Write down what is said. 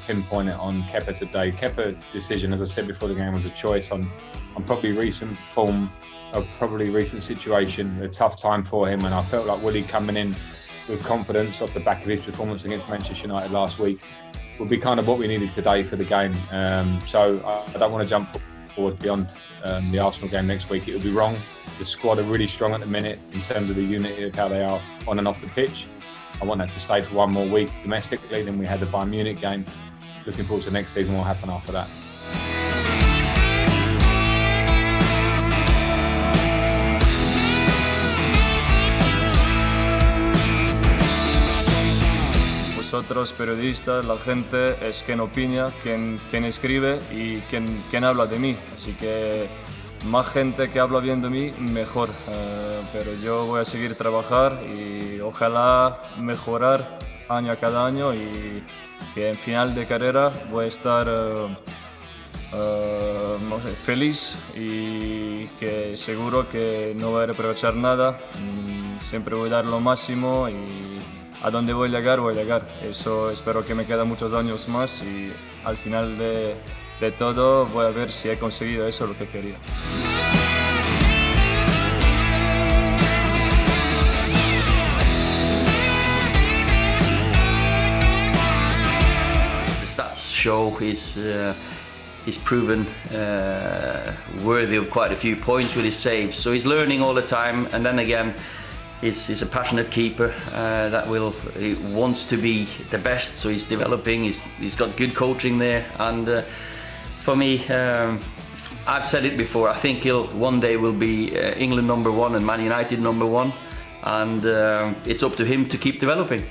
pinpoint it on Kepa today. Kepa's decision, as I said before the game, was a choice on probably recent form, probably recent situation, a tough time for him, and I felt like Willie coming in with confidence off the back of his performance against Manchester United last week would be kind of what we needed today for the game. So I don't want to jump forward beyond the Arsenal game next week. It would be wrong. The squad are really strong at the minute in terms of the unity of how they are on and off the pitch. I want that to stay for one more week domestically. Then we had the Bayern Munich game. Looking forward to next season, what will happen after that. Vosotros periodistas, la gente es quien opina, quien escribe y quien habla de mí. Así que más gente que habla bien de mí, mejor. Pero yo voy a seguir trabajar y ojalá mejorar año a cada año y que en final de carrera voy a estar no sé, feliz y que seguro que no voy a reprochar nada. Siempre voy a dar lo máximo y a donde voy a llegar. Eso espero que me queden muchos años más y al final de todo voy a ver si he conseguido eso lo que quería. The stats show he's proven worthy of quite a few points with his saves, so he's learning all the time, and then again he's a passionate keeper he wants to be the best, so he's developing, he's got good coaching there, and for me, I've said it before, I think he'll one day will be England #1 and Man United #1, and it's up to him to keep developing.